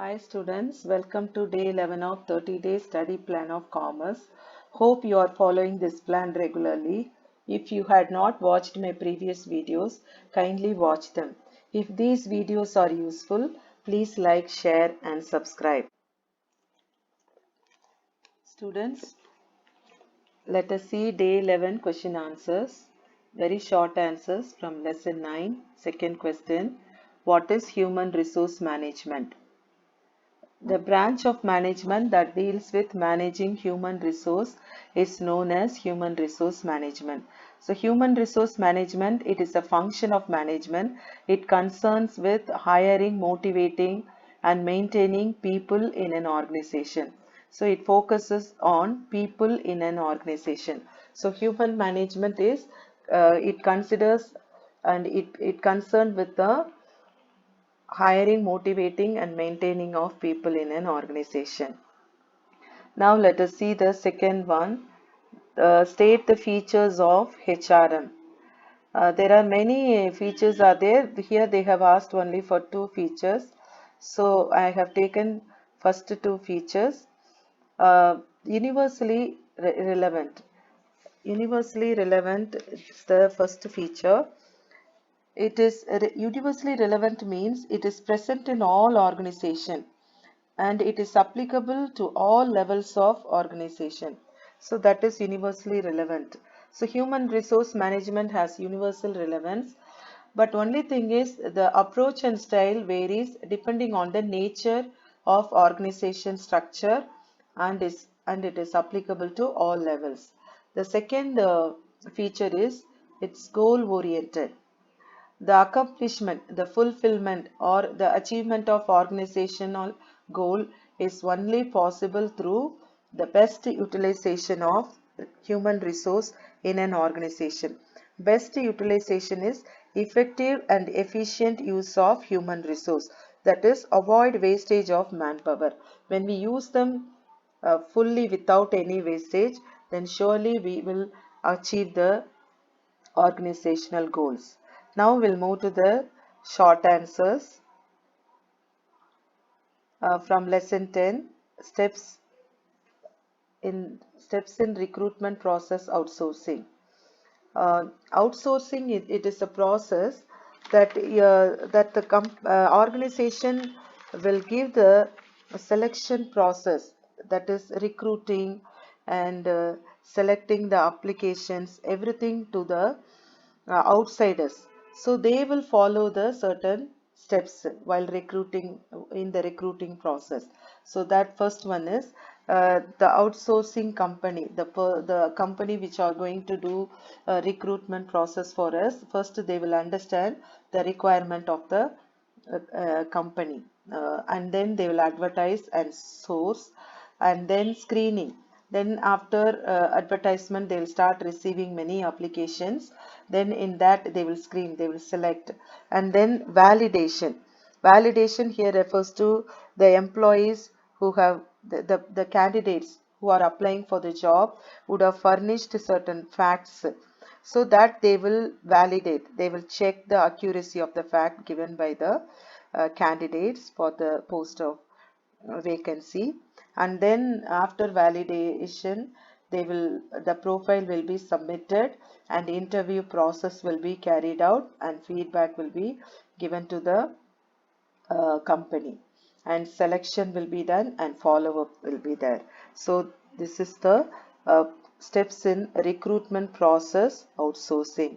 Hi students, welcome to day 11 of 30-day study plan of commerce. Hope you are following this plan regularly. If you had not watched my previous videos, kindly watch them. If these videos are useful, please like, share and subscribe. Students, let us see day 11 question answers. Very short answers from lesson 9. Second question, what is human resource management? The branch of management that deals with managing human resource is known as human resource management. So human resource management, it is a function of management. It concerns with hiring, motivating and maintaining people in an organization. So it focuses on people in an organization. So human management is, it considers and it concerned with the hiring, motivating and maintaining of people in an organization. Now let us see the second one. State the features of HRM. There are many features are there. Here they have asked only for two features. So I have taken first two features. Universally relevant. Universally relevant is the first feature. It is universally relevant means it is present in all organization and it is applicable to all levels of organization. So that is universally relevant. So human resource management has universal relevance, but only thing is the approach and style varies depending on the nature of organization structure and it is applicable to all levels. The second feature is it's goal oriented. The accomplishment, the fulfillment, or the achievement of organizational goal is only possible through the best utilization of human resource in an organization. Best utilization is effective and efficient use of human resource. That is, avoid wastage of manpower. When we use them fully without any wastage, then surely we will achieve the organizational goals. Now we'll move to the short answers from lesson 10, steps in recruitment process outsourcing. Outsourcing it is a process that the organization will give the selection process, that is recruiting and selecting the applications, everything to the outsiders. So they will follow the certain steps while recruiting in the recruiting process. So that first one is the outsourcing company, the company which are going to do recruitment process for us. First they will understand the requirement of the company, and then they will advertise and source, and then screening. Then after advertisement they will start receiving many applications. Then in that they will screen, they will select, and then validation. Validation here refers to the employees who have the candidates who are applying for the job would have furnished certain facts, so that they will validate, they will check the accuracy of the fact given by the candidates for the post of vacancy. And then after validation the profile will be submitted and interview process will be carried out and feedback will be given to the company, and selection will be done and follow up will be there. So this is the uh, steps in recruitment process outsourcing.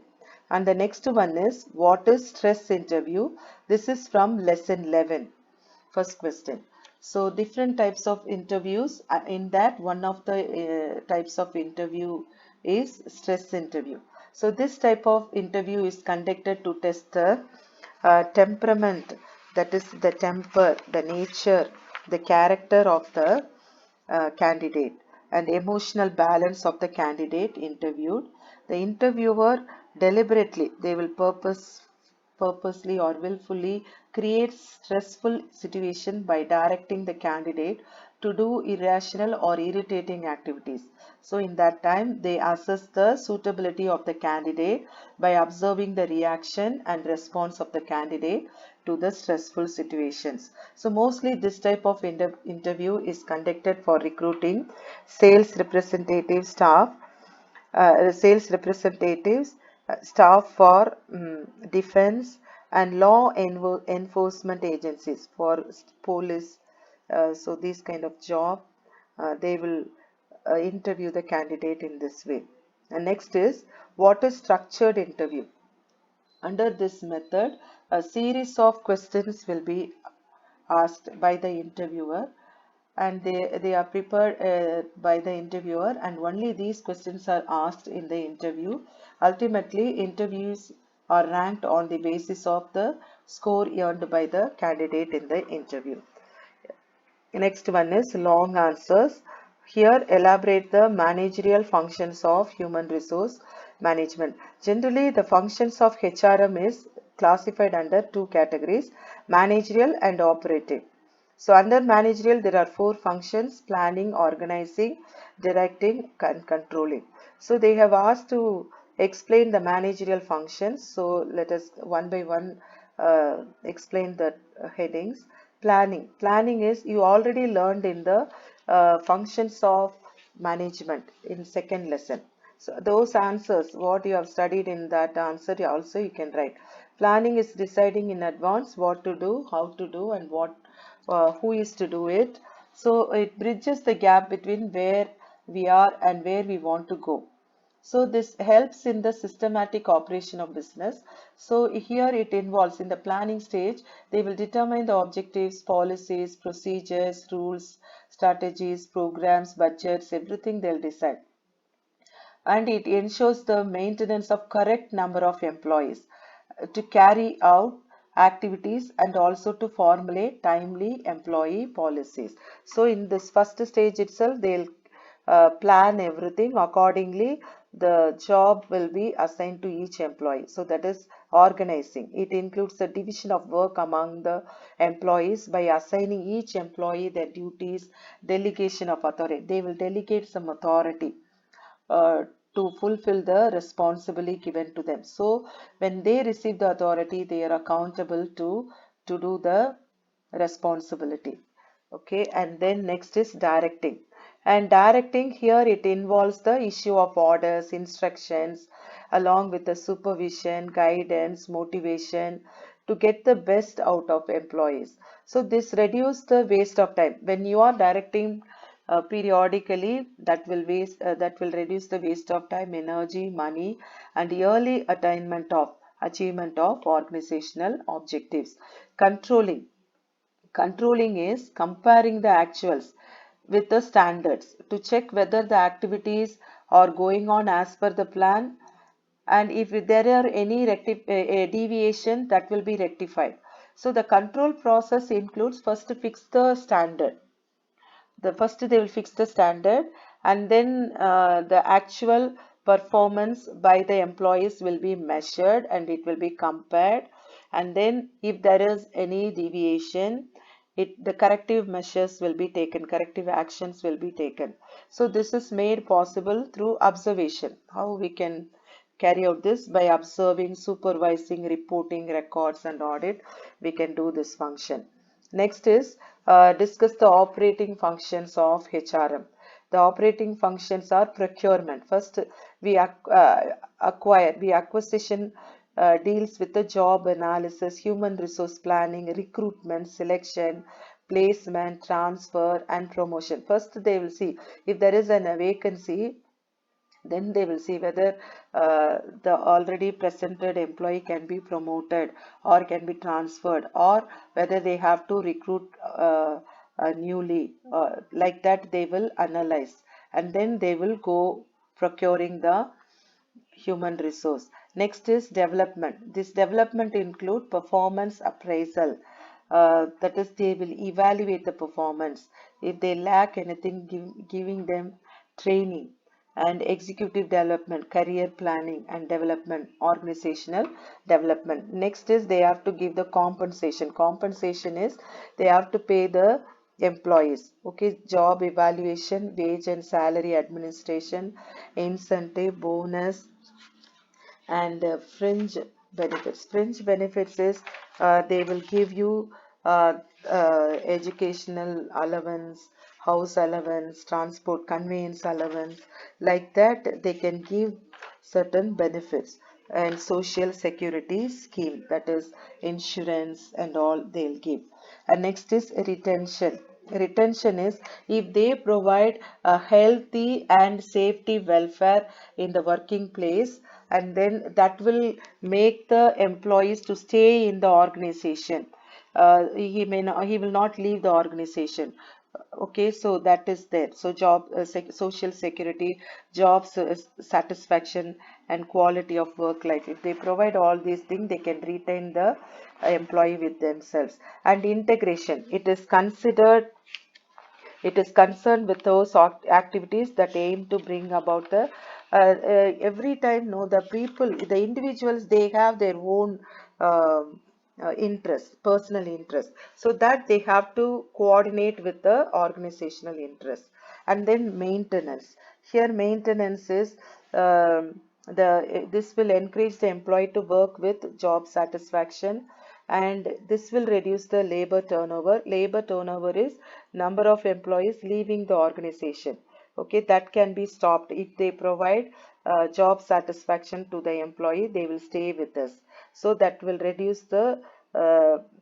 And the next one is, what is stress interview? This is from lesson 11. First question. So different types of interviews. In that, one of the types of interview is stress interview. So this type of interview is conducted to test the temperament, that is the temper, the nature, the character of the candidate, and emotional balance of the candidate interviewed. The interviewer deliberately, they will purposely or willfully create stressful situation by directing the candidate to do irrational or irritating activities. So in that time they assess the suitability of the candidate by observing the reaction and response of the candidate. to the stressful situations. So mostly this type of interview is conducted for recruiting sales representative staff, sales representatives, staff for defense and law enforcement agencies for police. So these kind of job, they will interview the candidate in this way. And next is what is structured interview. Under this method, a series of questions will be asked by the interviewer, and they are prepared by the interviewer, and only these questions are asked in the interview. Ultimately, interviews are ranked on the basis of the score earned by the candidate in the interview. Next one is long answers. Here elaborate the managerial functions of human resource management. Generally, the functions of HRM is classified under two categories, managerial and operative. So under managerial, there are four functions: planning, organizing, directing, and controlling. So they have asked to explain the managerial functions. So let us one by one explain the headings. Planning. Planning is, you already learned in the functions of management in second lesson. So those answers, what you have studied in that answer, also you can write. Planning is deciding in advance what to do, how to do, and what who is to do it. So it bridges the gap between where we are and where we want to go. So this helps in the systematic operation of business. So here it involves, in the planning stage, they will determine the objectives, policies, procedures, rules, strategies, programs, budgets, everything they'll decide. And it ensures the maintenance of correct number of employees to carry out activities and also to formulate timely employee policies. So in this first stage itself, they'll plan everything accordingly. The job will be assigned to each employee. So that is organizing. It includes the division of work among the employees by assigning each employee their duties, delegation of authority. They will delegate some authority uh, to fulfill the responsibility given to them. So when they receive the authority, they are accountable to do the responsibility. Okay, and then next is directing. And directing, here it involves the issue of orders, instructions, along with the supervision, guidance, motivation to get the best out of employees. So this reduces the waste of time. When you are directing periodically, that will reduce the waste of time, energy, money, and the early achievement of organizational objectives. Controlling. Controlling is comparing the actuals with the standards to check whether the activities are going on as per the plan, and if there are any deviation, that will be rectified. So the control process includes, first fix the standard. First they will fix the standard, and then the actual performance by the employees will be measured and it will be compared, and then if there is any deviation, the corrective measures will be taken, corrective actions will be taken. So this is made possible through observation. How we can carry out this? By observing, supervising, reporting records, and audit, we can do this function. Next is discuss the operating functions of HRM. The operating functions are procurement. First, we acquisition deals with the job analysis, human resource planning, recruitment, selection, placement, transfer, and promotion. First, they will see if there is a vacancy, then they will see whether the already presented employee can be promoted or can be transferred, or whether they have to recruit newly. Like that they will analyze, and then they will go procuring the human resource. Next is development. This development include performance appraisal. That is, they will evaluate the performance. If they lack anything, giving them training. And executive development, career planning and development, organizational development. Next is they have to give the compensation. Compensation is they have to pay the employees. Okay, job evaluation, wage and salary administration, incentive, bonus, and fringe benefits. Fringe benefits is they will give you uh, educational allowance, house allowance, transport conveyance allowance. Like that, they can give certain benefits. And social security scheme, that is insurance and all they'll give. And next is retention. Retention is if they provide a healthy and safety welfare in the working place, and then that will make the employees to stay in the organization. He will not leave the organization. Okay, so that is there. So social security, satisfaction, and quality of work life, if they provide all these things, they can retain the employee with themselves. And integration, it is concerned with those activities that aim to bring about the every time, no, the people, the individuals, they have their own interest, personal interest, so that they have to coordinate with the organizational interest. And then maintenance. Here maintenance is this will encourage the employee to work with job satisfaction, and this will reduce the labor turnover. Labor turnover is number of employees leaving the organization. Okay, that can be stopped if they provide job satisfaction to the employee. They will stay with us, so that will reduce the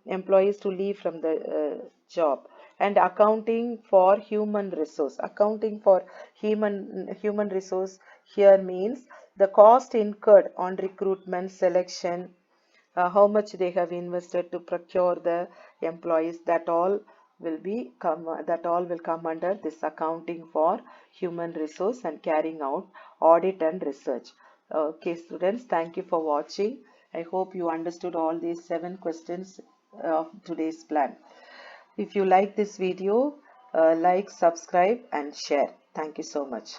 employees to leave from the job. And accounting for human resource. Accounting for human resource here means the cost incurred on recruitment, selection, how much they have invested to procure the employees, that all will come under this accounting for human resource and carrying out audit and research. Okay, students, thank you for watching. I hope you understood all these 7 questions of today's plan. If you like this video, like, subscribe and share. Thank you so much.